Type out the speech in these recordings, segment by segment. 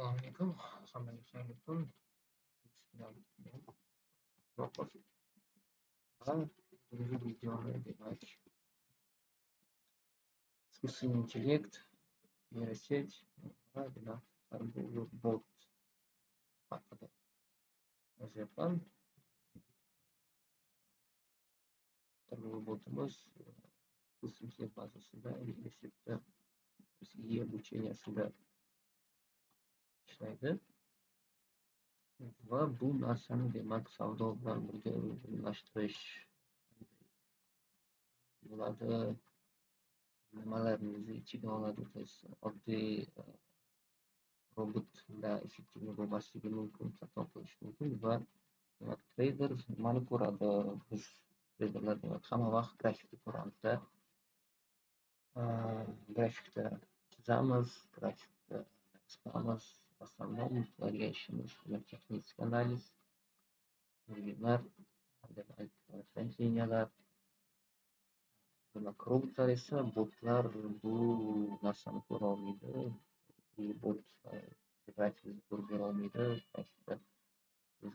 Assalamualaikum, Assalamualaikum. Bugungi videoni demak искусственный интеллект, neyroset va demak bot haqida yozyapman. Bu botimiz искусственный интеллект bazasida neyrosetda o'ziga обучениясida ishlaydi va bu narsani demak savdo bilan birga uyg'unlashtirish bo'ladi. Nimalarni o'z ichiga oladi? Oddiy robotlar effektiv bo'lmasligi mumkin, xato qilishi mumkin va demak treyder nimani ko'radi? Biz treyderlar demak hamma vaqt grafikni ko'ramiz-da. Grafikda chizamiz, grafikda chiqamiz. Основном qiladigan ishimiz demak texnik analiz, demak trend liniyalar. Demak robotlar esa botlar bu narsani ko'ra olmaydi. Bot grafikni ko'rib bera olmaydi,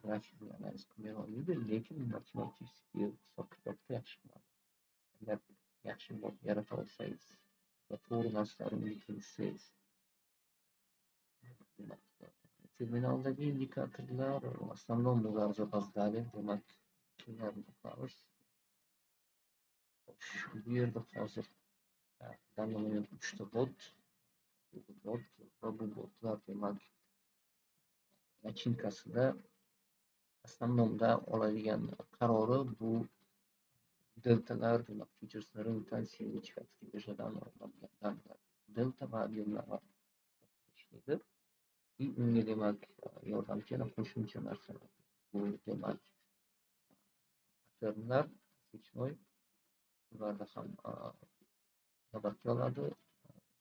grafikni analiz qilib bera olmaydi, lekin matematik hisob-kitobda yaxshi qiladi. Agar yaxshi bot yarata olsangiz va to'g'ri narsalarni qilsangiz, terminaldagi indikatorlar основном ular запоздали, demak kimlarni o'qiymiz. Bu yerda hozir данный момент 3 ta bot va bu botlar demak nachinkasida основnomda oladigan qarori bu deltalar, demak featureslarni tansiya chiqarishga bejadadan olingan delta va ob'yemlar ishlaydi. Unga demak yordamchi yana qo'shimcha narsalar. Bu demak patternlar, switchnoy ularda ham inobatga oladi.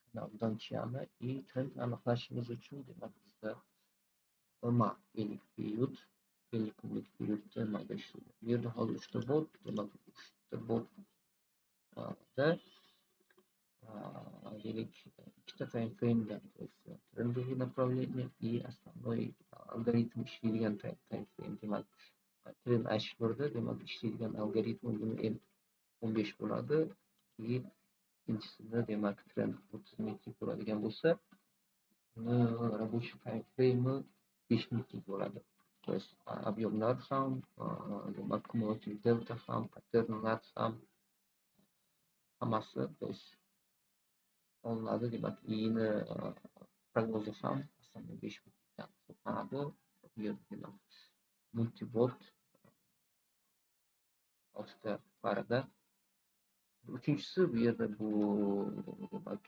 Kanaldan chiqadi и trend aniqlashimiz uchun demak bizda OMA 50 период, 50 kunlik periodda amalga ishlaydi. Bu yerda hozir 3 ta bot, demak 3 ta botda deylik 2 ta time frame'da, то есть трендовое направление и основной algoritm ishlaydigan time frame. Demak trend H1da demak ishlaydigan algoritm buni 15 bo'ladi. Ikkinchisida demak trend 30 minutlik bo'ladigan bo'lsa, uni рабочий time frame 5 minutlik bo'ladi. То есть объемlar ham, demak kumulativ delta ham, patternlar ham hammasi то есть olinadi. Demak iyini prognozi ham aslida 5 minutdan hisoblanadi. Bu yerda demak multibot 6 ta parada. Uchinchisi bu yerda bu demak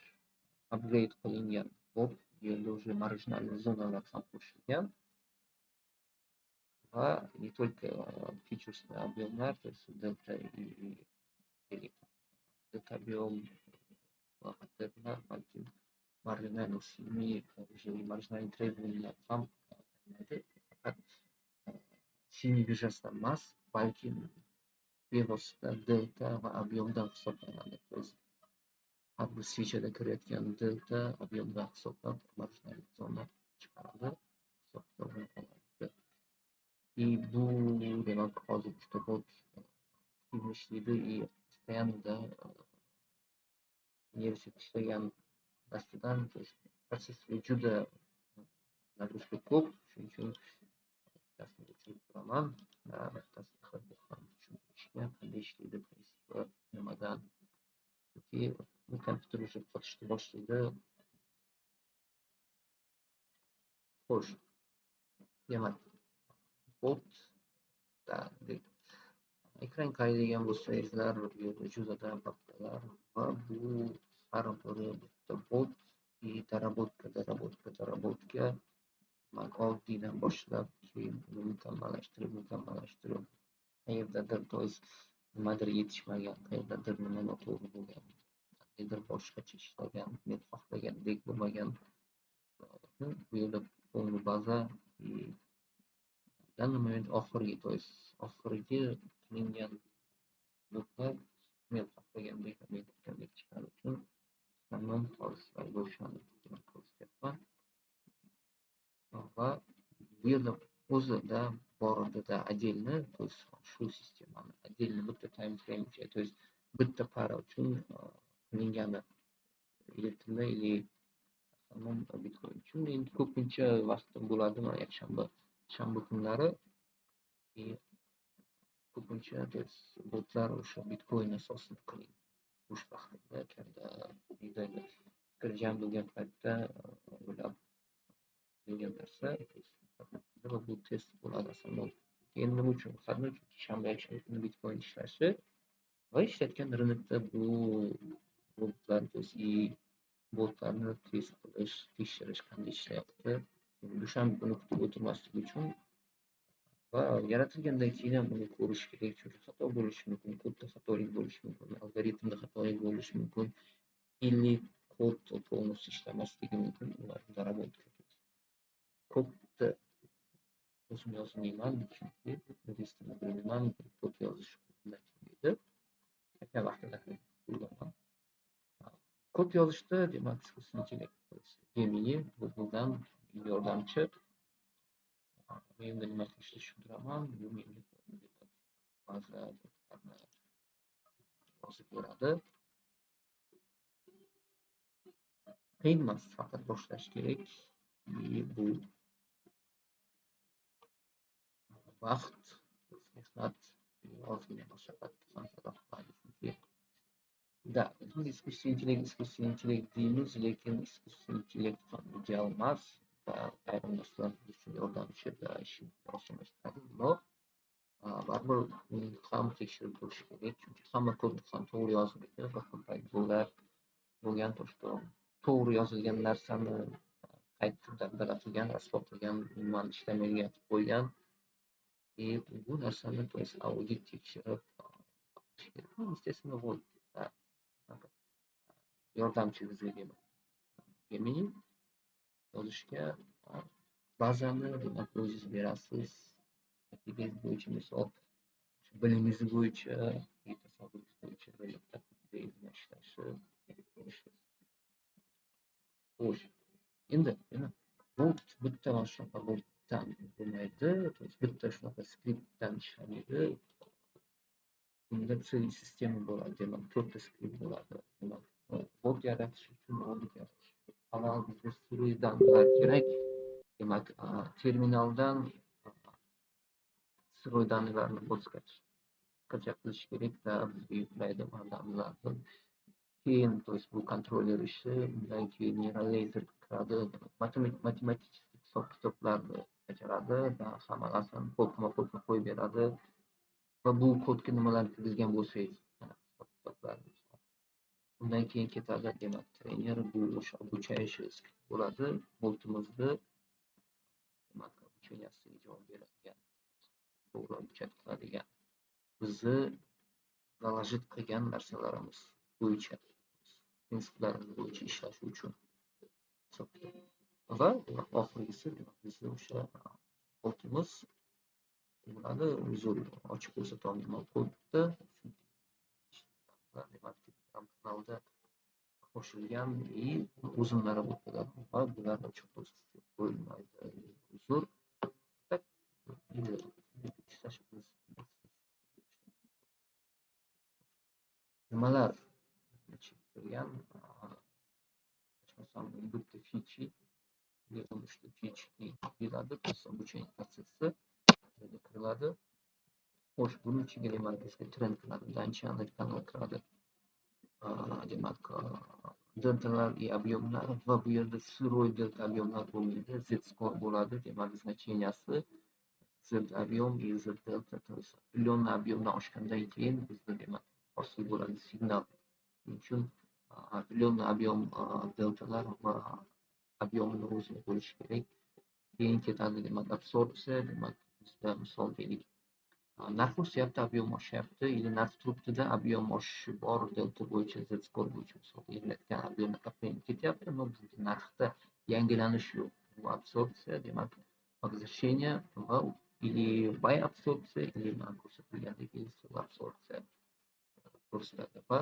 upgrade qilingan bot. Bu yerda уже marjinal zonalar ham qo'shilgan va не только featuresli объемlar, то есть delta объем va patternlar, balki marjinal marjinal trendinglar ham bo'ladi. Faqat siniy birjasidan emas, balki bevosita delta va ob'yemdan hisoblanadi. То есть har bir switchada kirayotgan delta ob'yemdan hisoblab marjinal zona chiqaradi, hisob-kitobini oladi. И bu demak hozir 3 ta bot aktiv ishlaydi и постоянно neyroset ishlagan dastidan protsessor juda nagruzka ko'p, shuning uchun bittasini o'chirib turaman. Bittasini tushuntirishga qanday ishlaydi prinsipi nimadan. Chunki bu kompyuter уже qotishni boshlaydi. Xo'sh, demak botda ekran qaraydigan bo'lsangizlar, bu yerda juda pattalar va bu har biri bitta bot darabotka oddiydan boshlab keyin uni mukammallashtirib qayerdadir to есть nimadir yetishmagan, qayerdadir nima noto'g'ri bo'lgan, qandaydir boshqacha ishlagan, men xohlagandek bo'lmagan. Bu yerda полный baza данный момент oxirgi, то есть oxirgi qilingan botlar men xohlagandek chiqarish uchun tamom xolislar bo'shani ko'rsatyapman. yerda o'zida bor edida отдельно, то есть shu sistemani отдельно bitta time frame uchun, то есть bitta para uchun qilingani elektronda или основном bitcoin uchun. Endi ko'pincha vaqtim bo'ladi mana shanba kunlari ko'pincha botlar o'sha bitcoin asosida qiling. Bo'sh vaqtimda katta fikr jam bo'lgan paytda o'ylab qilgan narsa va bu test bo'ladi asosan. Endi nima uchun? Chunki shanba yakshanba kuni bitcoin ishlashi va ishlayotgan rынокda bu botlar, botlarni test qilish, tekshirish qanday ishlayapti. Dushanba kuni kutib o'tirmaslik uchun va yaratilgandan keyin ham uni ko'rish kerak, chunki xato bo'lishi mumkin, kodda xatolik bo'lishi mumkin, algoritmda xatolik bo'lishi mumkin, kod полностью ishlamasligi mumkin. Ularni daraboltga kodni o'zim yozmayman, chunki rus tilini bilmayman, kod yozish qiynaydi. O'sha vaqtida qo'llaman. Kod yozishda demak xususiy intellekt Gemini bundan yordamchi. Men nima qilishni tushundiraman, bu menga ba'zilarni yozib beradi. Qiyin emas, faqat boshlash kerak. Bu vaqt, mehnat, ozgina mashaqqat chunki искусственный intellekt deymiz, lekin искусственный intellekt ham ideal emas va ayrim narsalar uchun yordamchi va ishni osonlashtiradi. Biroq baribir uni ham tekshirib ko'rish kerak, chunki hamma kodni ham to'g'ri yozmaydi. Bir xil paytlar bo'lgan to'g'ri yozilgan narsani qaytib dabdala qilgan, rasvo qilgan, nimani ishlamaydigan qilib qo'ygan. Bu narsani audit tekshirib естественно, yordamchi bizga Gemini yozishga ba'zani demak o'zingiz berasiz. Aktivingiz bo'yicha misol bilimingiz bo'yicha, tasavvuringiz bo'yicha ishlashi. Xo'sh, endi bot bitta mana shunaqa botdan bo'lmaydi, bitta shunaqa skriptdan ishlamaydi. Bunda sistema bo'ladi, demak 4 ta skript bo'ladi. Demak, bot yaratish uchun avval bizga surui dangalar kerak. Demak, terminaldan surui dangalarni qancha qilish kerak da bizga yuklaydi dangalarni. Keyin bu kontroller ishi, undan keyin neural laser kiradi, matematik hisob-kitoblarni bajaradi va hamma narsani kodma-kodga qo'yib beradi. Va bu kodga nimalar kirgizgan bo'lsangiz, undan keyin ketadi demak trener, bu o'sha обучающий skript bo'ladi. Botimizni demak обучениyaga javob beradigan, to'g'ri обучать qiladigan, bizni заложить qilgan narsalarimiz bo'yicha, prinsiplarimiz bo'yicha ishlashi uchun va oxirgisi bizni o'sha botimiz bo'ladi. Uzr, ochib ko'rsata olmayman kodni, demak kanalda qo'shilgan o'zimlari botlar va bularni ochiq dostupga qo'yilmaydi. Uzr. Nimalar chektirgan? Masalan, bitta feature deyiladi, обучение protsessi kiriladi. Xo'sh, buning ichiga demak bizga trend qiladi, данчанный kanal kiradi. Demak, deltalar и объемlar va bu yerda сырой delta объемlar bo'lmaydi, z-score bo'ladi. Demak, значенияsi z объем и z delta, то есть millionli объемdan oshgandan keyin bizda demak hosil bo'ladi signal. Shuning uchun millionli объем deltalar va объемni o'zini bo'lishi kerak. Keyin ketadi demak absorpsiya, demak bizda misol deylik narx o'syapti, объем oshyapti, или narx turibdi-da, объем oshishi bor, delta bo'yicha, z-score bo'yicha misol yerilayotgan объем ko'payib ketyapti, ammo bizda narxda yangilanish yo'q. Bu absorpsiya, demak возвращение va или buy absorpsiya, или ko'rsatilgandek sell absorpsiya ko'rsatadi. Va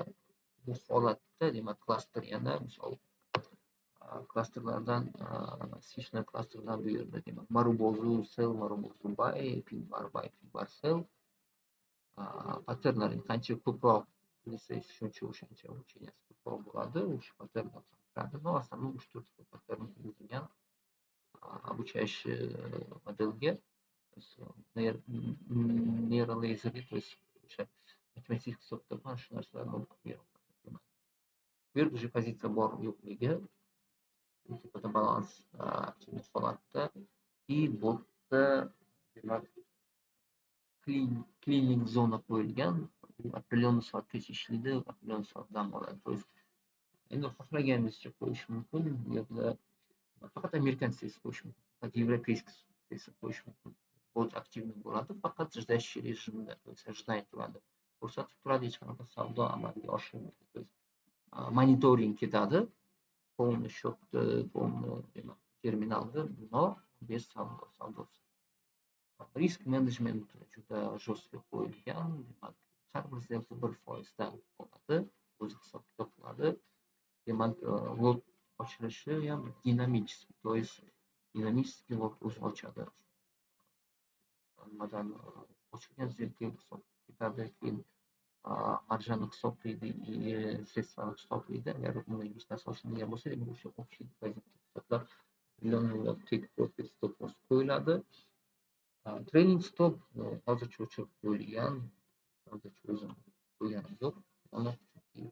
bu holatda demak klaster yana misol klasterlardan switchlar klasterdan bu yerda demak marubozu sell marubozu buy pin bar buy pin bar sell patternlaring qancha ko'proq qilsangiz o'shancha ucheniyasi ko'proq bo'ladi. O'sha patternlar kiradi. Но основном 3-4 pattern tuzilgan обучаешь modelga neural laserga то есть o'sha matematik hisobda mana shu narsalarni olib beryapman. Bu yerda уже pozitsiya bor yo'qligi tepada balans absolyut holatda и botda demak cleaning zona qo'yilgan. Определенный soatgacha ishlaydi, определенный soat dam oladi. То есть endi xohlaganingizcha qo'yish mumkin. Bu yerda faqat amerikan sitesi qo'yish mumkin. Faqat европейский sitesi qo'yish mumkin. Bot aktivniy bo'ladi, faqat ждащий rejimda, то есть ожидание turadi. Ko'rsatib turadi, hech qanaqa savdo amalga oshirilmaydi. То есть monitoring ketadi, полный счет, полный demak terminalda, но без savdosi. Risk menejment juda jostko qo'yilgan. Demak, har bir zelta 1% dan bo'ladi, o'zi hisob kitob qiladi. Demak, lot ochilishi ham dinamический, то есть dinamический lot o'zi ochadi. Nimadan ochilgan zelta hisob ketadi, keyin marjani hisoblaydi, sredствani hisoblaydi. Agar undan hech narsa ochilmagan bo'lsa, demak o'sha общий depozit hisoblar millionlab lot take profit stop loss qo'yiladi. Trailing stop hozircha o'chirib qo'yilgan. Hozircha o'zim qo'yganim yo'q. Uni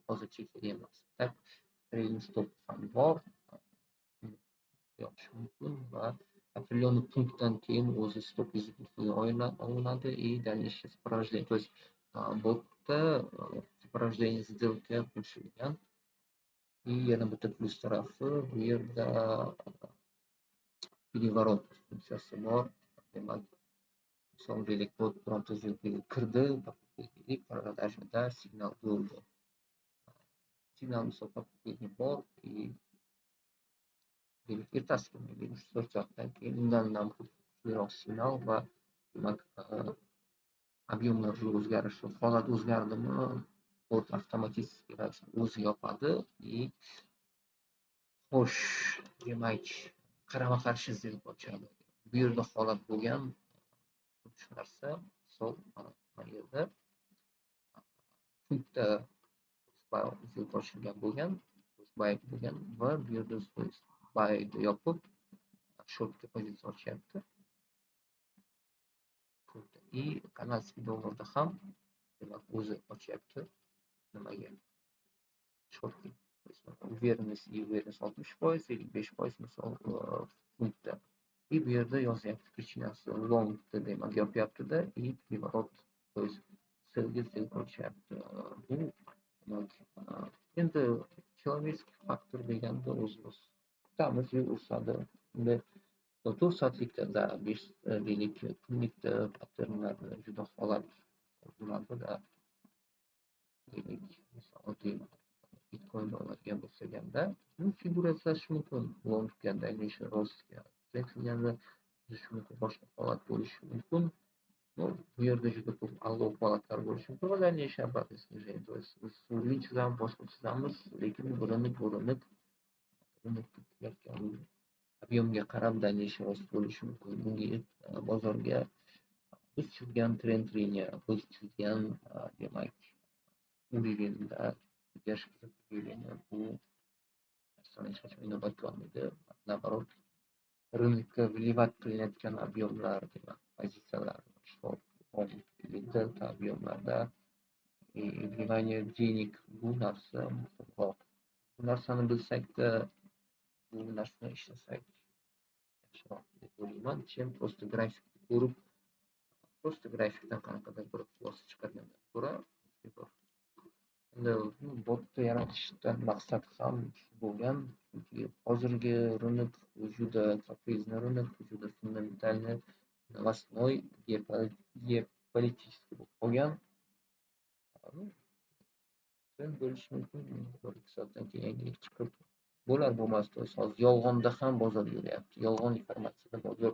hozircha kerak emas. Trailing stop ham bor. Yoqish mumkin va определенный punktdan keyin o'zi stop olinadi и дальнейшее сопровождение. То есть botda сопровождение сделка qo'shilgan. И yana bitta plyus tarafi bu yerda переворот funksiyasi bor. Demak, misol deylik, bot bironta zelkaga kirdi, продажada signal bo'ldi. Signal misol bor и deylik ertasi kuni 3-4 soatdan keyin undan ham kuchliroq signal va demak объемlar o'zgarishi, holat o'zgardimi, bot avtomatik o'zi yopadi и xo'sh, demak qarama-qarshi zelka ochadi. Bu yerda holat bo'lgan shu narsa, misol mana yerda punktda zelka ochilgan bo'lgan, buy bo'lgan va bu yerda buyni yopib shortga pozitsiya ochyapti. И kanadskiy dollarda ham demak o'zi ochyapti. Nimaga? Shortga. Уверенность и уверенность 60% или 5% misol punktda. И bu yerda yozyapti причинасы longda demak yopyapti-da и переворот, то есть sellga zelka ochyapti. Bu demak endi человеческий faktor deganda o'zimiz kutamiz, o'sadi. Endi 4 soatlikda 5 deylik kunlikda patternlar juda holat bo'ladi-da. Deylik, misol Bitcoin dollarga bo'lsaganda figuratsiyalash mumkin. Longga, дальнейший rostga qilganda boshqa holat bo'lishi mumkin. Bu yerda juda ko'p alloh holatlar bo'lishi mumkin va дальнейший обратный снижение. То есть biz chizamiz, boshqa chizamiz, lekin bo'linib ketayotgan объемga qarab дальнейший rost bo'lishi mumkin. Bunga bozorga biz chizgan trend liniya, biz chizgan demak uровеньda bu narsani hech qachon inobatga olmaydi. Наоборот, rынokka вливать qilinayotgan объемlar, demak pozitsiyalar, delta объемlarda вливание денег bu narsa muhimroq. Bu narsani bilsak-da, bu narsani ishlasak yaxshiroq deb o'ylayman. Чем просто grafikni ko'rib, просто grafikdan qanaqadir bir xulosa chiqargandan ko'ra, botni yaratishdan maqsad ham bo'lgan, chunki hozirgi рынок juda kaprizный рынок, juda fundamentalniy, новостной, geopolitический bo'lib qolgan. Trend bo'lishi mumkin, 1-2 soatdan keyin yangilik chiqib bo'lar bo'lmas, to есть hozir yolg'onda ham bozor yuryapti. Yolg'on informatsiyada bozor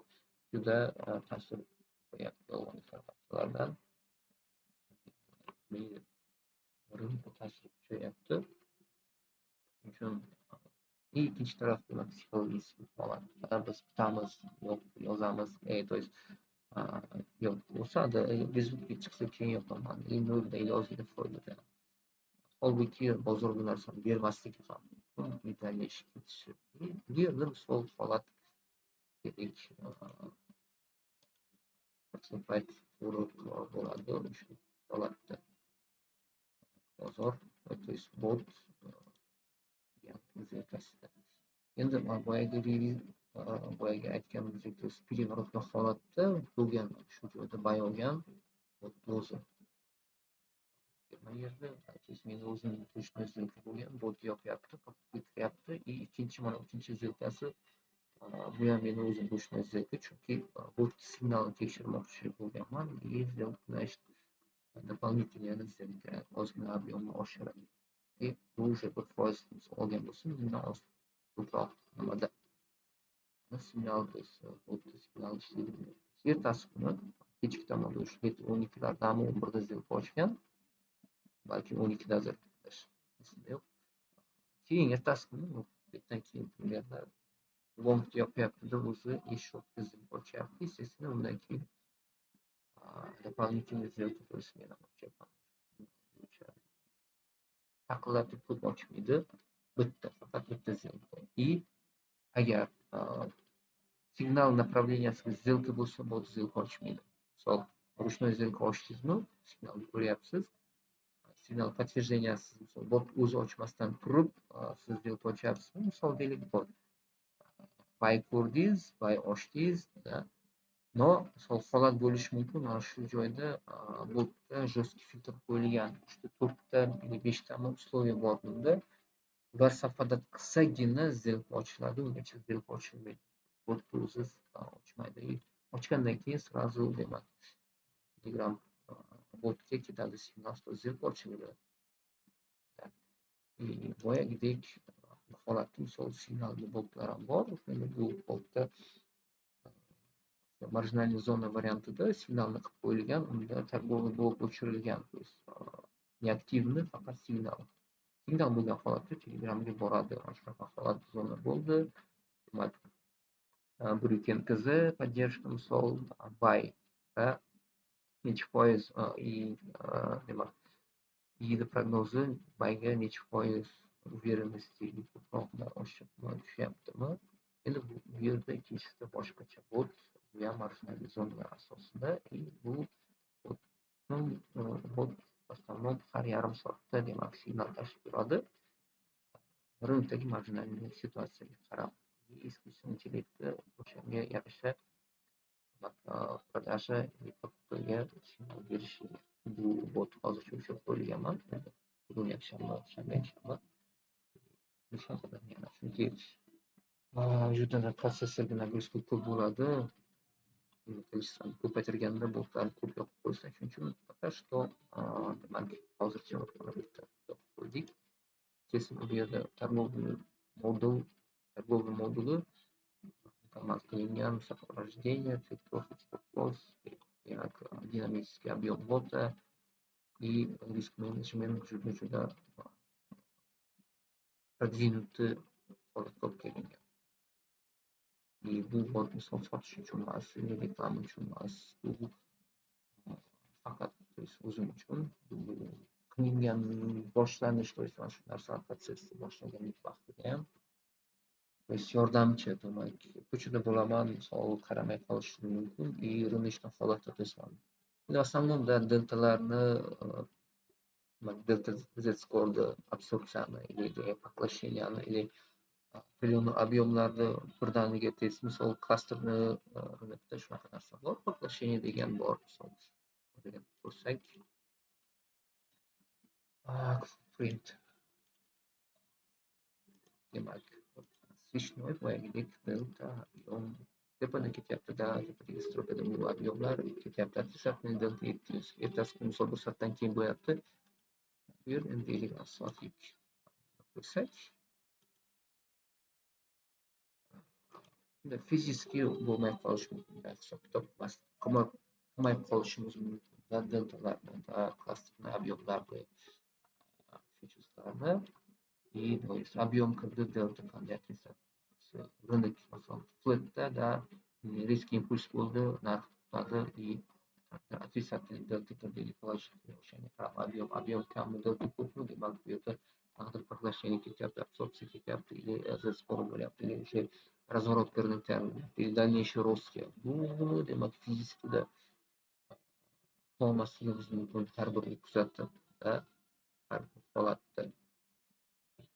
juda ta'sir qo'yapti. Yolg'on informatsiyalardan rынokka ta'sir kuchayapti. Uchun ikkinchi taraf demak psixologik holat. Biz kutamiz, yo'q yozamiz, to есть yo'q o'sadi, bezbetga chiqsa keyin yopaman, nolda yozishga foyda. Holbuki bozor bu narsani bermasligi ham mumkin, Italiya ishib ketishi. Bu yerda misol holat kerak, payt bo'ladi o'sha holatda. Bozor, то есть bot vazifasida. Endi boyagi aytganimizdek, переворотный holatda bo'lgan shu joyda bayogan o'zi. Bu yerda meni o'zim точно ссылка bo'lgan, bot yopyapti, kirityapti, ikkinchi mana uchinchi ссылкасы bu ham meni o'zim точно ссылка, chunki bot signalni tekshirmoqchi bo'lganman, значит дополнительно ссылка ozgina объемni oshiradi. Bu уже bir foiz olgan bo'lsa, bundan ko'proq nimada signal signal ishlaydi. Ertasi kuni kechki tomonda o'sha 12lardami 11da ссылка ochgan, balki 12dadir, esimda yo'q. Keyin ertasi kuni ertadan keyin примерно long yopyaptida o'zi eshotga ссылка ochyapti, естественно, undan keyin дополнительный ссылка meni ochyapman. Taqillatib ko'p ochmaydi, faqat bitta ссылка. И agar signal направленияsiga ссылка bo'lsa, bot ссылка ochmaydi. Misol, ручной ссылка ochdingizmi, signalni ko'ryapsiz. Signal подтвержденияsiz, misol, bot o'zi ochmasdan turib, siz ссылка ochyapsizmi? Misol deylik, bot buy ko'rdingiz, buy ochdingiz, no, misol holat bo'lishi mumkin, mana shu joyda botda жесткий filtr qo'yilgan. 3-4ta yoki 5tami условия bor bunda. Ular safhada qilsagina ссылка ochiladi, ungacha ссылка ochilmaydi. Bot o'zi ochmaydi. Ochgandan keyin сразу demak Telegram botga ketadi signal, что ссылка ochildi. Boyagidek holatda misol signalli botlar ham bor. Bu botda marjinalniy zona variantida signalni qilib qo'yilgan, unda торговый blok o'chirilgan. Neaktivni faqat signal. Signal bo'lgan holatda Telegramga boradi. Shunaqa holat zona bo'ldi. Demak, Bruken KZ поддержка misol buy va necha foiz demak yili prognozi buyga necha foiz uверенности ko'proqmi oshibmi tushyaptimi? Endi bu yerda ikkinchisida boshqacha bot bu ham marjinalniy zona asosida, bu bot в основном har yarim soatda demak signal tashib turadi. Rynokdagi marjinalniy situatsiyaga qarab, искусственный intellektda o'shanga yarasha продажа ga signal berishi. Bu bot hozircha ushlab qo'yilganman. Bugun yakshanba, chunki juda protsessorga nagrузка ko'p bo'ladi. Количествоni ko'paytirganda botlarni ko'p yopib qo'ysa, shuning uchun пока что demak hozircha bitta yopib qo'ydik. Kesin bu yerda торговый moduli mukammal qilingan, сопровождение, profit stop loss, demak динамический объем бота и risk management juda продвинутый holatga olib kelingan. Bu bot misol sotish uchun emas, reklama uchun emas, bu faqat o'zim uchun qilingan boshlanish, to есть mana shu narsa protsessni boshlaganlik vaqtida ham yordamchi, demak ko'chada bo'laman, misol qaramay qolishim mumkin, rыночный holatda, то есть в основном deltalarni delta Z-score'da absorpsiyani или поглощенияni или определенный объемlarni birdaniga tez, misol klasterni rынокda shunaqa narsa bor, поглощение degan bor, misol ko'rsak print demak switchnoy boyagidek delta объем tepada ketyapti-da, tepadagi strokada bu объемlar ketyapti. Обязательно delta 700. Ertasi kuni misol 1 soatdan keyin bo'lyapti. Bu yer endi 50 soatlik ko'rsak, fizически bo'lmay qolishi mumkin, hisob-kitob qilmay qolishimiz mumkin. Deltalarni, klasterni, объемlarni, featureslarni и то есть объем kirdi, delta qanday otrisatsiya rынок masalan flatda da risk impuls bo'ldi, narx to'xtadi и otrisatsiya delta kirdi положительный o'shanga qarab объем kammi delta ko'pmi demak bu yerda taqdir поглощение ketyapti, absorpsiya ketyapti или spor bo'lyapti или o'sha разворот рынка или дальнейший рост buni demak fizikada olmasligi biz mumkin har bir kuzatib har bir holatda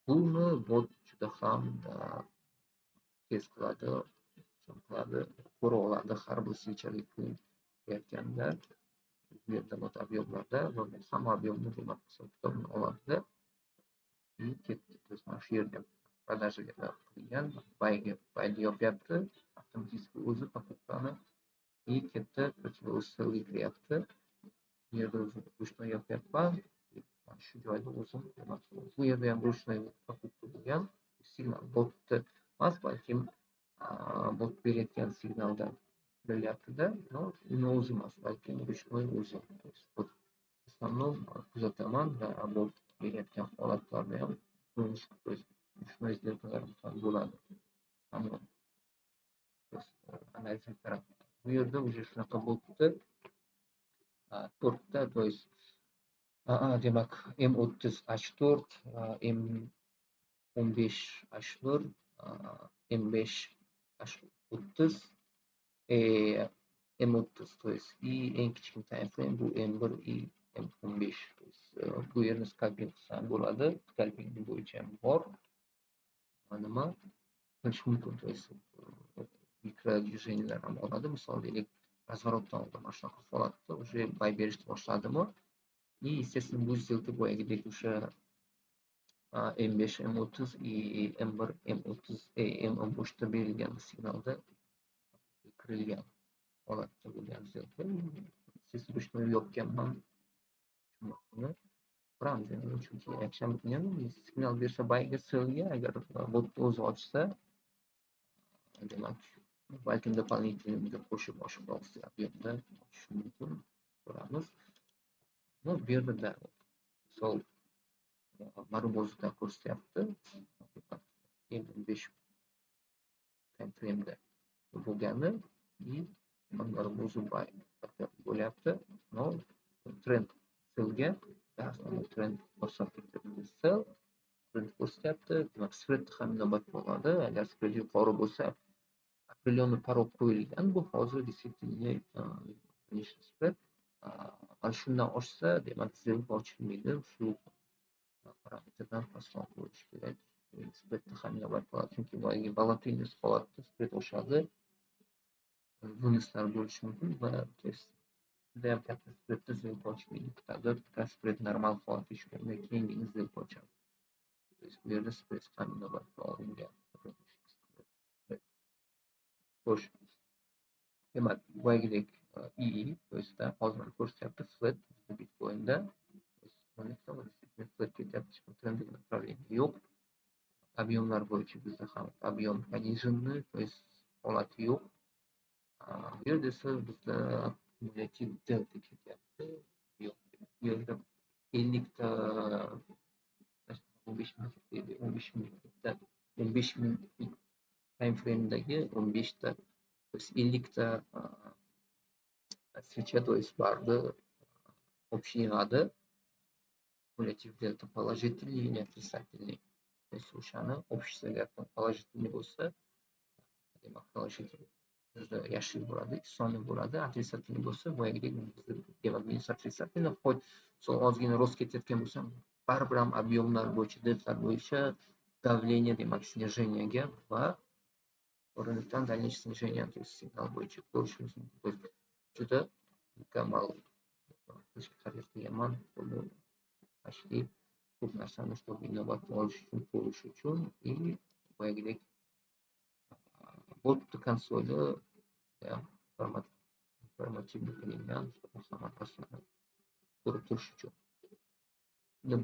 buni bot juda ham tez qiladi, ko'ra oladi har bir switcherlik qilayotganda bu yerda bot объемlarda va bu hamma объемni demak hisob-kitobini oladida и ketdi. То есть mana shu yerga продажаga qilgan bayga yopyapti, avtomatik o'zi покупкani и ketdi o'zi selga kiryapti. Bu yerda o'zi ручной yopyapman. Mana shu joyda o'zim demak bu yerda ham ручной покупка bo'lgan signal botni emas, balkim bot berayotgan signaldan kirilyaptida, но uni o'zi emas, balkim ручной o'zi. В основном kuzataman va bot berayotgan holatlarda ham ручной сделкалар ham bo'ladi. Analizga qarab bu yerda уже shunaqa botni to'rtta, то есть demak M30H4, M15H1, M5H30, M30, то есть и eng kichik time frame bu M1 и M15. То есть bu yerni scalping qilsa bo'ladi, scalping bo'yicha ham bor. Nima qilish mumkin? То есть mikro движениялар ham oladi. Misol deylik, разворотdan oldin mana shunaqa holatda уже bay berishni boshladimi? И, естественно, bu сделка boyagidek o'sha M5, M30 и M1, M30, M15da berilgan signalda kirilgan holatda bo'lgan сделка. Siz ручной yopganman shuni ko'ramiz endi, chunki yakshanba kuni ham signal bersa bayga selga agar botni o'zi ochsa demak balkim дополнительный qo'shib boshqa ob'yektda ochishi mumkin, ko'ramiz. Bu yerda misol Marubozda ko'rsatyapti. M15 time frame'da bo'lgani и Marubozu bo'lyapti. No trend selga, trend ko'rsatyapti. Sell trend ko'rsatyapti. Demak, spread ham inobatga oladi. Agar spread yuqori bo'lsa, определенный порог qo'yilgan. Bu hozir действительно spread ana shundan oshsa, demak, сделка ochilmaydi. Shu parametrdan pastroq bo'lishi kerak. Spreadni ham inobatga oladi, chunki boyagi volatilность holatda spread oshadi. Vınuslar bo'lishi mumkin va juda ham katta spreadda сделка ochmaydi. Agar spread normal holatga tushganda keyin сделка ochadi. То есть bu yerda spread ham inobatga olingan. Xo'sh. Demak, boyagidek II, то есть hozir ko'rsatyapti flat Bitcoin'da. Flat ketyapti, trending направление yo'q. Объемlar bo'yicha bizda ham объем пониженный, то есть holati yo'q. Bu yerda esa bizda kumulyativ delta ketyapti. Yo'q. Bu yerda 50 ta 15 minutda 15 minut time frame'dagi 15 ta 50 ta свеча, то есть barda общий yig'adi. Kumulyativ delta положительный или отрицательный. То есть o'shani общийsiga положительный bo'lsa, demak положительный bizda yashil bo'ladi, sonli bo'ladi. Отрицательный bo'lsa, boyagidek demak minus отрицательный. Xo'sh, so'ng ozgina rost ketayotgan bo'lsa, baribir ham объемlar bo'yicha, deltalar bo'yicha давление, demak снижениyaga va rынokdan дальнейшее снижение, то есть signal bo'yicha ko'rishimiz mumkin. То есть juda mukammal qilishga harakat qilganman. Ko'p narsani чтобы inobatga olish uchun, ko'rish uchun и boyagidek botni konsoli informativni qilingan, hamma narsani ko'rib turish uchun.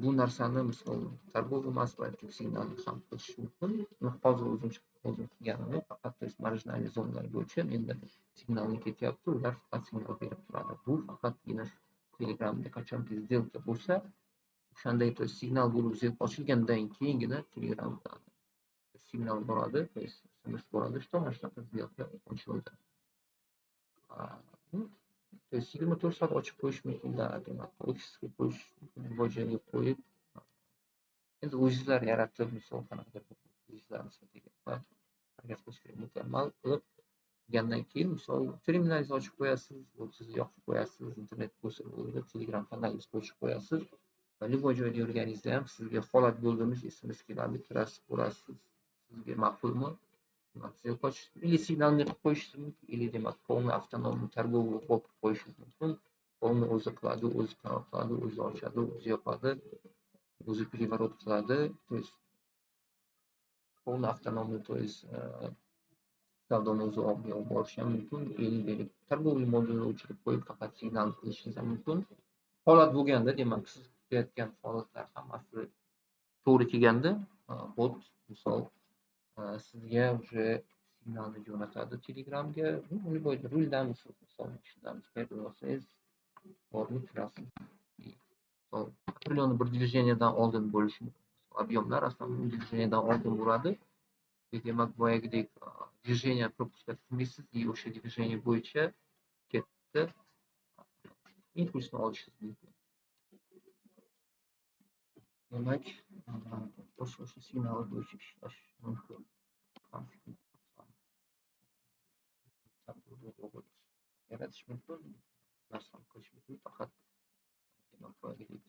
Bu narsani misol targov emas, balki signalni ham qilish mumkin. Hozir o'zim qilganim faqat marjinal zonalar bo'yicha menda signalni ketyapti, ular faqat signal berib turadi. Bu faqatgina Telegramda qachonki сделка bo'lsa, O'shanday signal bo'lib ochilgandan keyingina Telegram signal boradi, SMS boradi, что mana shunaqa сделка ochildi. Ну, то есть 24 soat ochib qo'yish mumkin, demak, ofisga qo'yish mumkin, boy joyga qo'yib, endi o'zingizlar yaratib, misol qanaqadir o'zingizlarni strategiya harakat qilish kerak, mukammal qilib bo'lgandan keyin, misol terminalingizni ochib qo'yasiz, sizni yoqib qo'yasiz, internet bo'lsa bo'ldi, Telegram kanalingizni ochib qo'yasiz. Любой joyda yurganingizda ham sizga holat bo'ldimi, SMS keladi, kirasiz, ko'rasiz, sizga ma'qulmi? Или signalni qilib qo'yishingiz mumkin, или demak полный автономный торговый bot qilib qo'yishingiz mumkin. Polni o'zi qiladi, o'zi qaror qiladi, o'zi ochadi, o'zi yopadi, o'zi переворот qiladi. То есть полный автономный, то есть savdoni o'zi olib borishi ham mumkin. Или торговый modulni o'chirib qo'yib faqat signal qilishingiz ham mumkin. Holat bo'lganda, demak, siz kutayotgan holatlar hammasi to'g'ri kelganda, bot misol sizga уже signalni jo'natadi Telegramga. Любой ruldamisiz, misol shundamisiz, qayerda bo'lsangiz borib kirasiz. Misol определенный bir движениеdan oldin bo'lishi mumkin. Объемlar основной движениеdan oldin bo'ladi. Demak, boyagidek движение пропускать qilmaysiz, и o'sha движение bo'yicha ketdi impulsni olishingiz mumkin. Demak, o'sha signal bo'yicha ishlash mumkin. Yaratish mumkin, narsani qilish mumkin, faqat demak boyagidek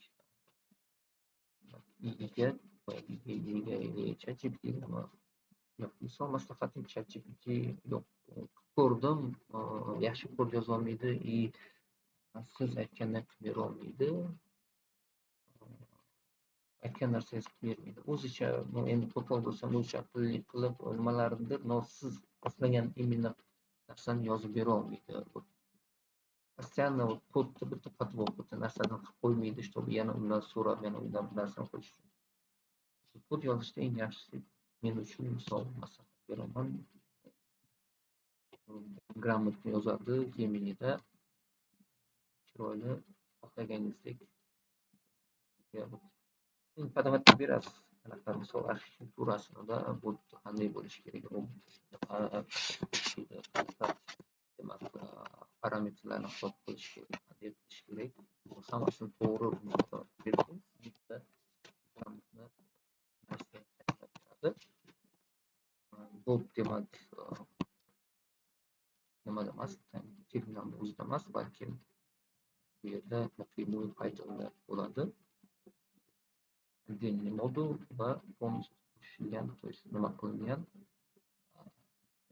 ChatGPT yo'q, misol maslahatim ChatGPT yo'q, ko'rdim, yaxshi kod yozolmaydi, и siz aytgandan qilib berolmaydi, aytgan narsangizni qilib bermaydi. O'zicha endi qo'pol bo'lsam, o'zicha aqlli qilib nimalarnidir, siz xohlagan именно narsani yozib berolmaydi. Постоянно kodda bitta подвох, bitta narsani qilib qo'ymaydi, чтобы yana undan so'rab, yana undan bir narsani qilish uchun. Kod yozishda eng yaxshisi men uchun misol maslahat beraman. Gрамотно yozadi, Gemini'da chiroyli, xohlaganingizdek podavotga berasiz. Qanaqa misol arxitekturasida bot qanday bo'lishi kerak, demak, parametrlarni hisob qilish kerak, qanday qilish kerak, hammasini to'g'ri berib, bitta narsa beradi. Bot demak, nimada emas, terminalni o'zida emas, balki bu yerda напрямую Pythonda bo'ladi. Отдельный modul va полностью qo'shilgan, то есть nima qilingan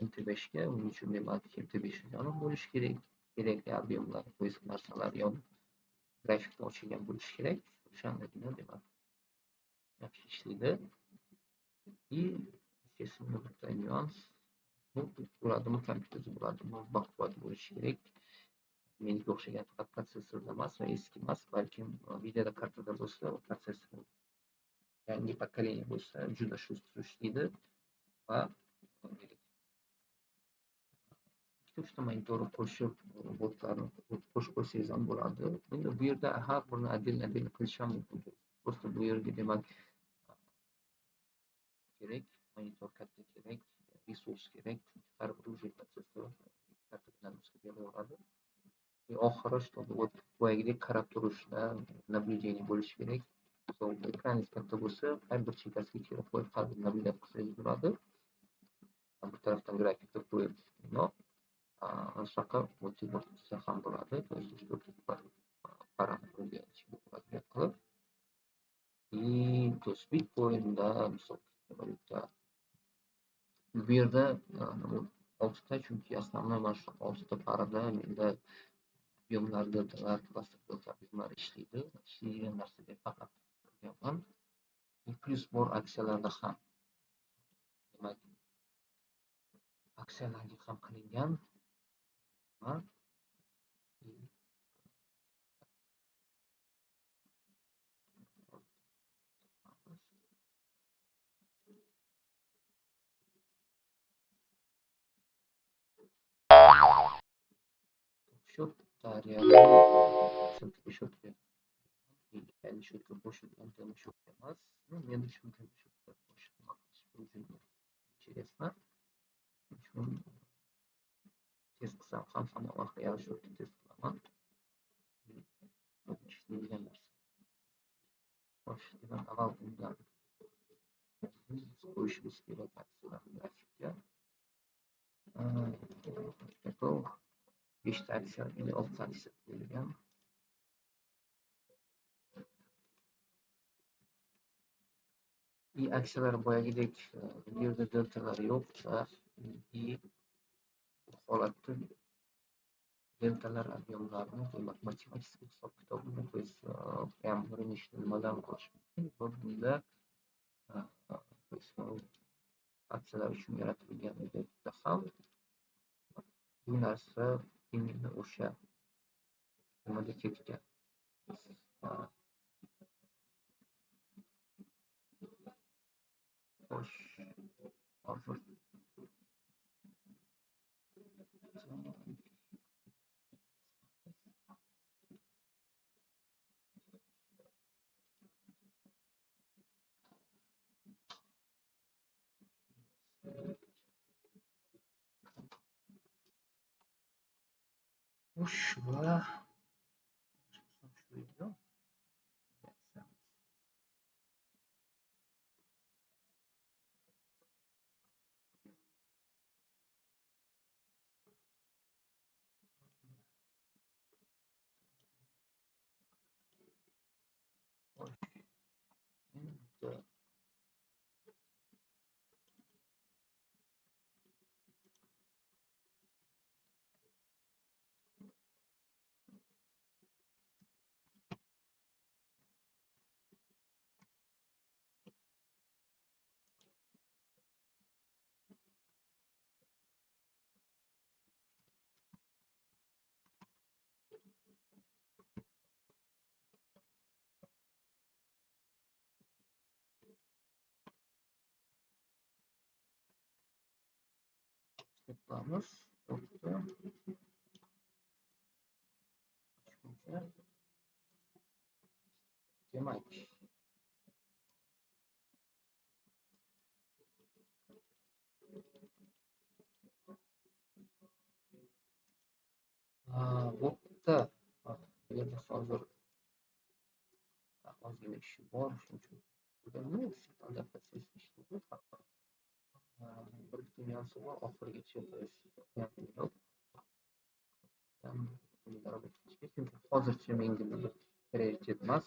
MT5ga, uning uchun demak MT5 yonib bo'lishi kerak, kerakli ob'yemlar, то есть narsalar yonib grafikda ochilgan bo'lishi kerak. O'shandagina demak yaxshi ishlaydi. И естественно bitta nyuans, bo'ladimi, kompyuterda bo'ladimi, baquvvat bo'lishi kerak. Menga o'xshagan faqat protsessorda emas va eski emas, balkim videoda kartada bo'lsa, protsessor yangi pokolение bo'lsa, juda shustr ishlaydi va ikkita monitor qo'shib, botlarni qo'shib qo'ysangiz ham bo'ladi. Endi bu yerda har birini отдельно qilish ham mumkin. Просто bu yerga demak kerak, monitor katta kerak, resurs kerak, har bir уже protsessor katta bilan beraveradi. Oxiri чтобы вот boyagidek qarab turishda naблюдение bo'lishi kerak. Ekraningiz katta bo'lsa, har bir chekkasiga kelib qo'yib, har bir naблюдать qilsangiz bo'ladi. Bir tarafdan grafikda qo'yib, shunaqa multibot qilsa ham bo'ladi. То есть parametrga qilib. И то есть Bitcoin'da misol valyuta bu yerda 6 ta, chunki основной mana shu 6 ta parada menda ob'yemlar, deltalar, klaster delta ob'yemlar ishlaydi. Ishlaydigan narsaga faqat qilyapman. Plus bor aksiyalarda ham. Demak, aksiyalarga ham qilingan. Счет, да, реально, счет. ya'ni shu yerga qo'shilgan temashok emas. Men uchun temashoklar qo'shilmoqchi o'zimga интересно. Shuning uchun test qilsam ham hamma vaqt shu yerda test qilaman. Ishlaydigan narsa. Xo'sh, demak avval undan qo'yishimiz kerak aksiyalar grafikka. To'g'ri. 5 ta aksiya, 6 ta aksiya qo'yilgan. Aksiyalar boyagidek bu yerda deltalar yo'q va holatda deltalar объемlarini demak matematik hisob kitobini то есть прям birinchi nimadan qilish mumkin. Bunda aksiyalar uchun yaratilgan muddatda ham bu narsa именно o'sha nimada ketgan. Xo'sh, hozir xo'sh va shu video endi qilamiz. Demak, bu yerda hozir ozgina ishi bor, shuning uchun bir dunyosi bor oxirigacha chunki hozircha menga bu prioritet emas.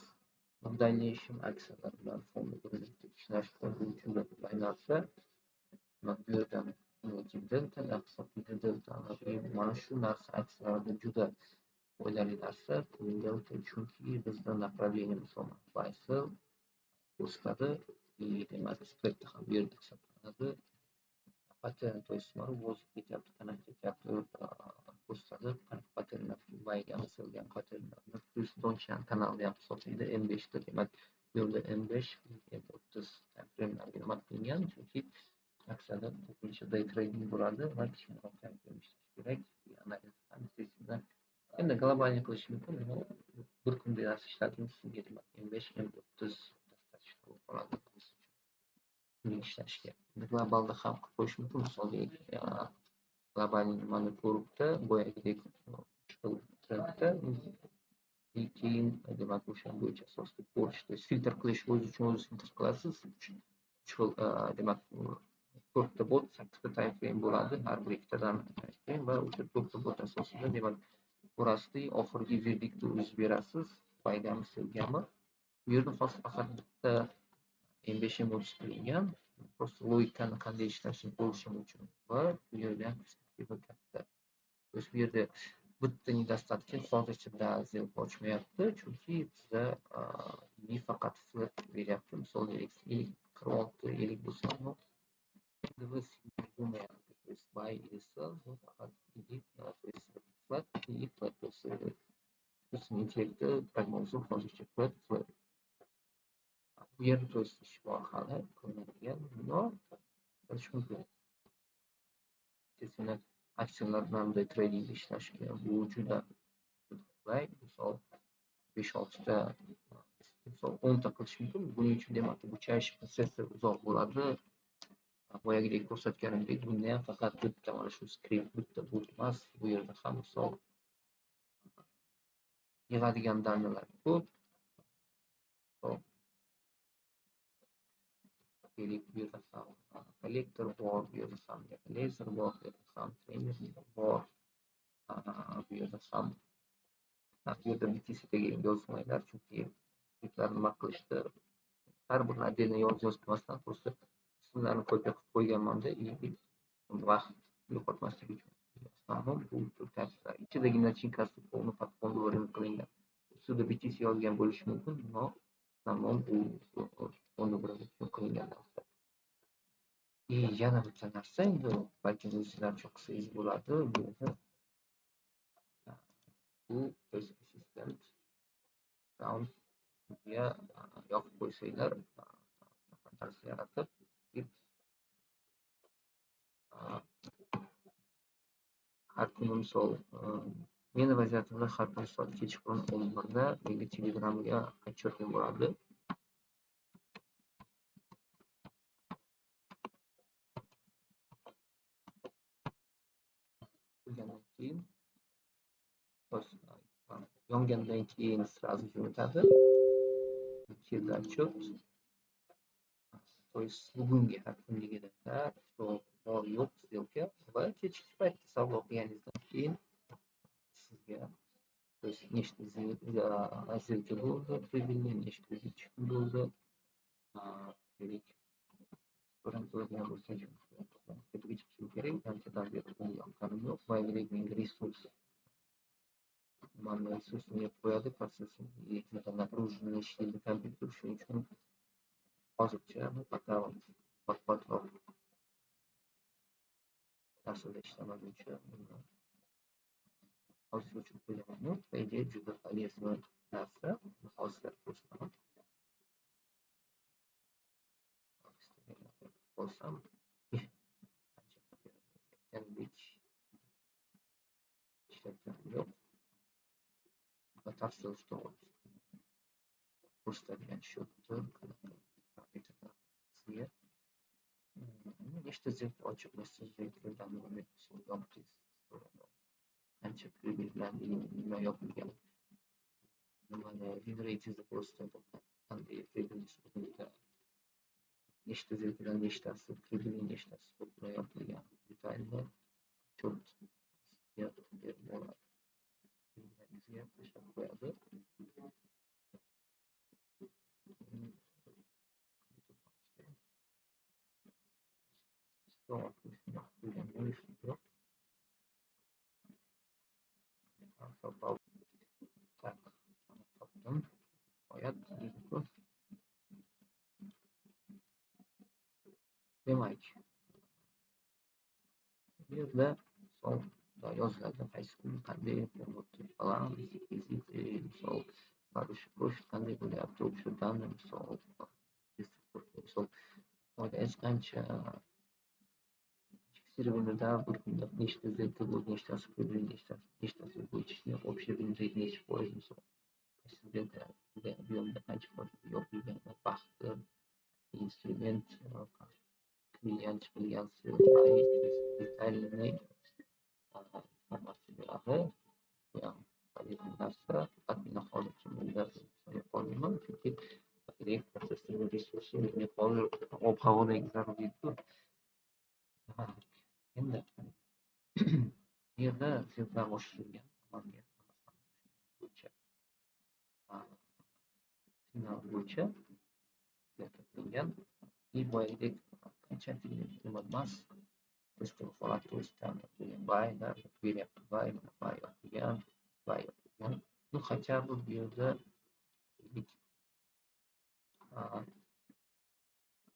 В дальнейшем aksiyalar bilan fonda birlikda ishlashda bu juda qulay narsa. Bu yerdan delta hisoblaydi deltani. Mana shu narsa aksiyalarda juda foydali narsa. Delta chunki bizda направление misolman qaysi o'sadi, demak spreadda ham bu yerda hisoblanadi. Pattern то есть o'zib ketyapti, qanaqa ketyapti ko'rsatadi. Qanaqa patternlar Yga misolgan patternlarni plus donchan kanalda ham hisoblaydi. M5 da demak bu yerda M5 M30 timeframe'larga nima qilingan, chunki aksariyat ko'pincha day trading bo'ladi va kichikroq timeframe ishlash kerak. Analiz ham естественно endi globalniy qilish mumkin, bir kunda narsa ishlating sizga demak M5 M30 достаточно bo'lib qoladi. Ishlashga globalda ham qilib qo'yish mumkin. Misol globalniy nimani ko'ribdi boyagidek trendda keyin demak o'sha bo'yicha asosda ko'rish, to есть filtr qilish, o'z uchun o'zi filtr qilasiz. Demak 4 ta bot 8 ta time frame bo'ladi, har bir ikkitadan time frame va o'sha 4 ta bot asosida demak ko'rasizda oxirgi verdiktni o'zingiz berasiz, foydami selgami. Bu yerda hozir faqat bitta M5 M30 qilingan, просто logikani qanday ishlashini ko'rishim uchun va bu yerda ham perspektiva katta. Bu yerda bitta nedostatki hozircha dazel ochmayapti, chunki bizda faqat flat beryapti. Misol 46 50 bo'lsa, bo'lmayapti. То есть buy или sell faqat flat и flat bo'lsa, intellekti prognozim hozircha flat. Bu yerda to есть ish bor hali qilinadigan, buni qilish mumkin. Естественно, aksiyalar bilan day trading ishlashga bu juda qulay. Misol 5-6 ta Misol 10 ta qilish mumkin. Buning uchun demak bu chayish protsessi uzoq bo'ladi. Boyagidek ko'rsatganimdek bunda ham faqat bitta mana shu skript bitta bu emas. Bu yerda ham misol yig'adigan danyalar ko'p. Deylik bu yerda ham kollektor bor, bu yerda ham laser bor, bu yerda ham trener bor. Bu yerda ham bu yerda BTC'dagi yozmanglar, chunki kliplarni nima qilishdi har birini отдельно yozmasdan просто ismlarni kopiya qilib qo'yganmanda vaqt yo'qotmaslik uchun. Основном bu tarzda ichidagi nachinkasi полный подfond o'rin qilingan. Ustida BTC yozgan bo'lishi mumkin, но основном bu fonda uchun qilingan narsa. Yana bitta narsa endi balki o'zingizlar cho'qisangiz bo'ladi. Bu yerda bu assistant account ga yoqib qo'ysanglar narsa yaratib har kuni misol meni vaziyatimda har kuni soat kechqurun 11da menga Telegramga отчетim bo'ladi. Yongandan keyin сразу jo'natadi. Keldi отчет. То есть bugungi har kunligida bor yo'q сделка va kechki paytda savdo qilganingizdan keyin sizga то есть nechta сделка bo'ldi, прибыльный, nechta chiqim bo'ldi. Demak, ko'radigan bo'lsak, ketiga chiqishim kerak, anchadan beri bu yoqqanim yo'q. Boyagidek menga resurs mana resursni yeb qo'yadi, protsessing нагруженный ishlaydi kompyuter, shuning uchun hozircha faqat baqatroq narsada ishlamaguncha hozir o'chirib qo'yaman. Bu idea juda полезный narsa. Hozir ko'rsataman. Bo'lsam aytgandek ishlatgan yo'q. Batafsil ko'rsatadigan shudir. Nechta zerk ochib zerklardan qancha pribylь bilan nima yopilgan, nimani generatorda ko'rsatadi, qanday pribylь nechta zerklardan nechtasi pribylь, nechtasi bilan yopilgan detalni cho't bo'ladi. Tashlab qo'yadi. Tak, topdim. Oyat demak, bu yerda sonda yoziladi qaysi kun qanday balans, misol qanday bo'lyapti, o'shadan misol hech qancha serverda bir kunda nechta zerka bo'ldi, nechtasi pribylь, nechtasi bo'yicha общий bilimdagi necha foiz misol ob'yomda qancha foiz yopilgan, vaqti, instrument, klient chiqilgan detalni informatsiya beradi. Bu narsa faqat meni hozircha bunda qolmayman, chunki protsessning resursi menga hozir ob-havodagi zaruriyku. Endi bu yerda filtrar oshirilgan signal bo'yicha qilingan boyagidek qanchalik nima emas, to'shqin holat to'stan baylar beryapti, bay yopilgan. Bu хотя бы bu yerda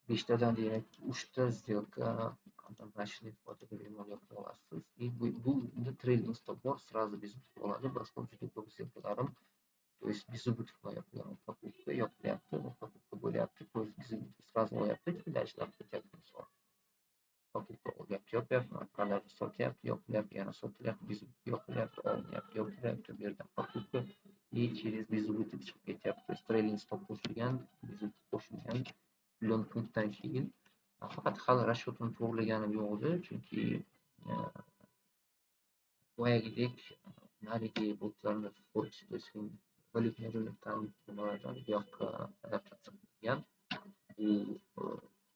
5tadan demak 3ta сделка прошли fotografiya yoqib olasiz. Bu trading stop bor, сразу bezib oladi. Boshqa juda ko'p сделкаларым то есть безубыток qilyapman. Покупка yopilyapti, покупка bo'lyapti, безубыток сразу olyapti, dashlar ketyapti misol. Покупка yopyapman, sotyapti, yopilyapti, yana sotilyapti, безубыток yopilyapti, olinyapti, yopilyapti, bu yerda покупка и через безубыток chiqib ketyapti. То есть trailing stop qo'shilgan, безubыток qo'shilgan million punktdan keyin faqat hali расчетini to'g'rilaganim yo'q edi, chunki boyagidek narigi botlarni Forex, то есть valyutный rынokdan nimalardan bu yoqqa adaptatsiya qilingan. Bu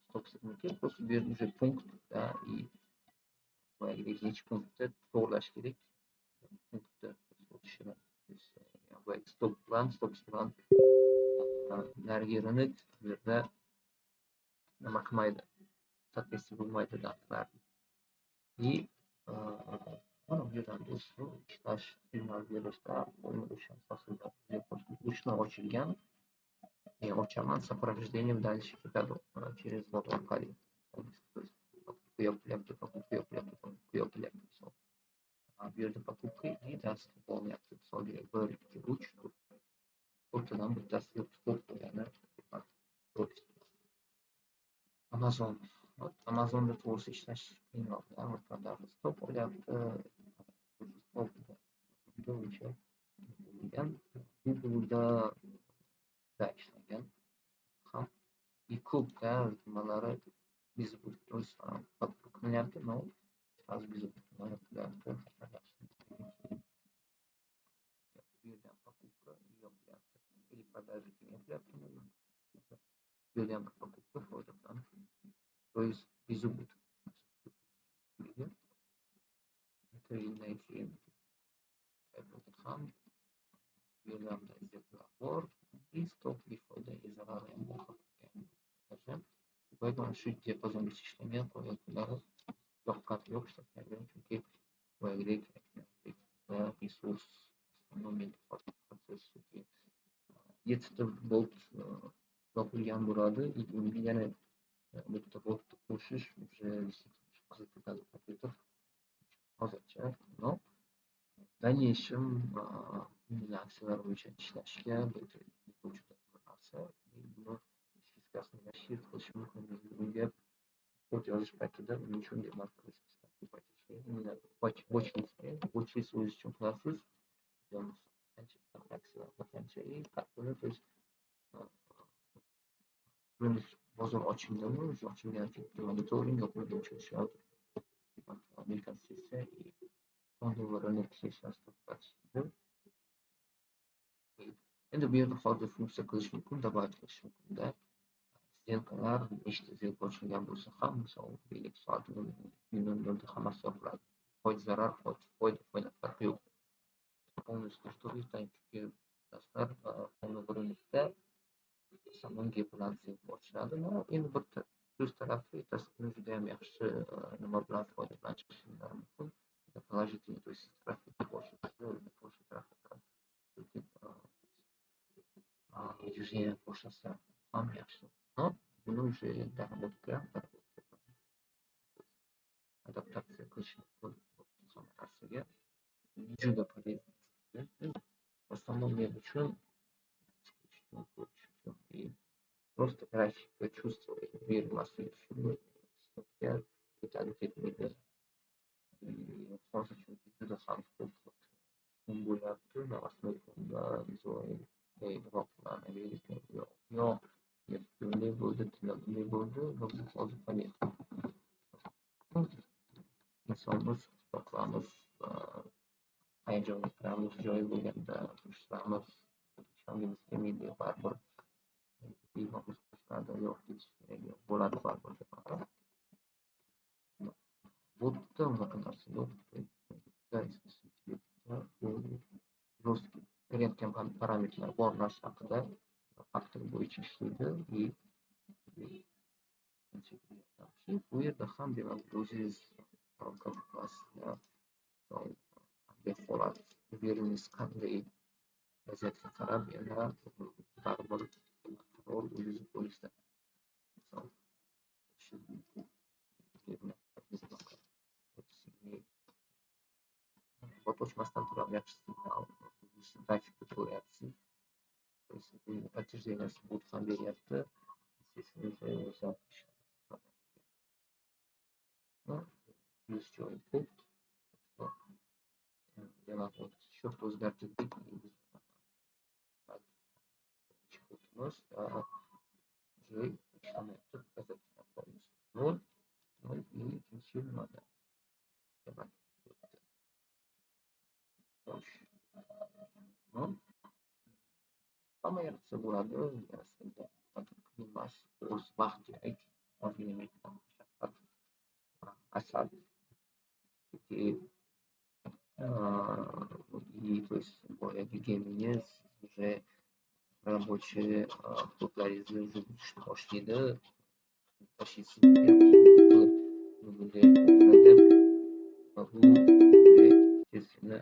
stok segmenti просто bu yerda уже punktda и boyagidek necha punktda to'g'irlash kerak punktda o'tishini. Boyagi stop bilan narigi rynek bu yerda nima qilmaydi, соответствие bo'lmaydi narxlarni. И mana bu yerdan do'stlar ishlash signal berishda o'sha asosida uchni ochilgan. Ochaman, сопровождением дальше ketadi через bot orqali. Покупка yopilyapti, покупка yopilyapti, покупка yopilyapti. Bu yerda покупка и dast bo'lyapti. Misolga 1, 2, 3, 4tadan bittasi yo'q bo'lgani. Amazonda to'g'risi ishlash qiyinroq. Orqadagi stop bo'lyapti. O'sha bo'lgan. Google'da ishlagan ham и ko'pga nimalari безубыток qilyapti, но sразу безубыток qilyapti. Bu yerdan покупка yopilyapti. Или продажа yopilyapti. Bu yerda ham покупка foyda bilan. То есть безубыток. Trenddan keyin ham bu yerda ham bor. И stopli foyda zarar ham bor. Поэтому shu diapazongacha ishlagan qo'yganlari yoqqani yo'q ishlagan, chunki boyagidek resurs yettita bolt yopilgan bo'ladi. Unga yana bitta boltni qo'shish уже qiziq ketadi kompyuter hozircha. Но в дальнейшем aksiyalar bo'yicha ishlashga juda narsa. Buni shift qilish mumkin. Bunga kod yozish paytida uning uchun watchlist o'zish uchun qilasiz. То есть bozor ochildimi, o'sha ochilgan monitoring yopirilgan uchrashyapti. Amerikan sessiya и fondовый рынок sessiyasida qatnashdi. Endi bu yerda hozir funksiya qilish mumkin, добавить qilish mumkin-da. Сделкалар nechta сделка ochilgan bo'lsa ham, misol deylik soat 00:00da hammasi yopiladi. Foyda zarar, foyda farqi yo'q. Полностью что там dastlab fondовый rынokda samon geplansiya boshladi. No, endi bitta o'z tarafi tasdiqni juda ham yaxshi nima bilan foyda bilan chiqishlari mumkin. Положительный, то есть трафик больше трафика. Движение boshasa ham yaxshi. Но buni уже daramoqqa adaptatsiya qilish mumkin narsaga juda полезно. В основном men uchun просто grafikda чувствовать berilmasligi uchun stopga ketadi ketmaydi. Hozir chunki juda ham ko'p bo'lyapti. Новостной fonda bunday bo'ldi, bunday bo'ldi. Hozir insonimiz stoklarimiz hayajonga kiramiz, joyi bo'lganda ishlarimiz ishongimiz kelmaydi, baribir iymamiz qo'shiladi, yo'q ketish kerak, yo'q bo'ladi baribir deb. Botda unaqa narsa yo'q. Berayotgan parametrlar bor narsa haqida faktor bo'yicha ishlaydi. Bu yerda ham demak o'zingiz qanday holat, beringiz qanday vaziyatga qarab yana baribir rol o'zingiz bo'lishda. Bot ochmasdan turib yaxshi signal grafikda ko'ryapsiz. Подтверждение bot ham beryapti. Plus join put. Demak, счет o'zgartirdik. Termos joy ishlamayapti. Gazetani qo'yamiz. 0, 0, 2 nimada? Demak, xo'sh. Hamma yaratsa bo'ladi. Aslida qiyin emas. O'z vaqt kerak. Ozgina mehnat, mashaqqat, asal. И, то есть движениңiz уже рабочий kodlaringizni уже buzishni boshlaydi. Tashxisni va bu tezgina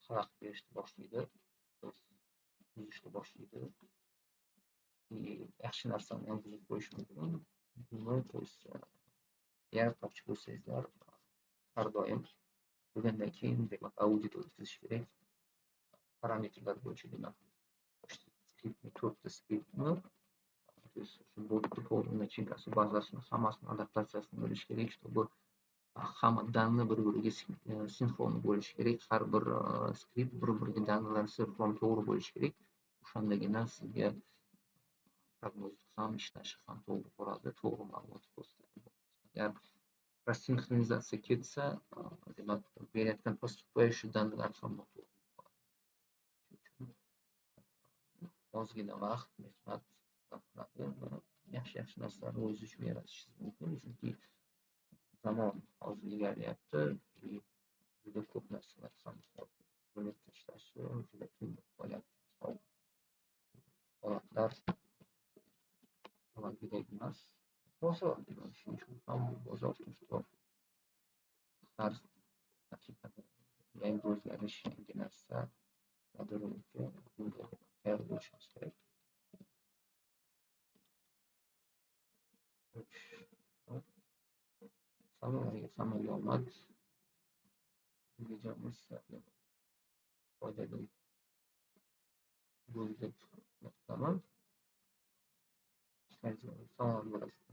xalaqit berishni boshlaydi. Buzishni boshlaydi. Yaxshi narsani ham buzib qo'yish mumkin. Buni то есть yaratmoqchi bo'lsangizlar har doim bo'lgandan keyin demak audit o'tkazish kerak. Parametrlar bo'yicha demak skriptni 4 ta skriptni то есть полный начинкасы bazasini hammasini adaptatsiyasini bilish kerak, чтобы hamma danni bir-biriga sinxron bo'lishi kerak. Har bir skript bir-biriga dannilar sinxron to'g'ri bo'lishi kerak. O'shandagina sizga prognoz ham ishlashi ham to'g'ri bo'ladi, to'g'ri ma'lumot ko'rsatadi. Agar rasinxronizatsiya ketsa, demak berayotgan поступающий dannilar ham noto'g'ri bo'ladi. Ozgina vaqt, mehnat yaxshi narsalarni o'zingiz uchun yaratishingiz mumkin, chunki zamon hozir ilgariyapti. Juda ko'p narsalar ham internetda ishlashi juda qiyin bo'lib qolyapti. Holatlar avvalgidek emas. Bozor demak shuning uchun ham bozor har daqiqada yangi o'zgarish, yangi narsa qidiruvga tayyor bo'lishimiz kerak. Hammaga omad. Videomiz foydali bo'ldi deb umid qilaman. Sog' bo'lasizlar.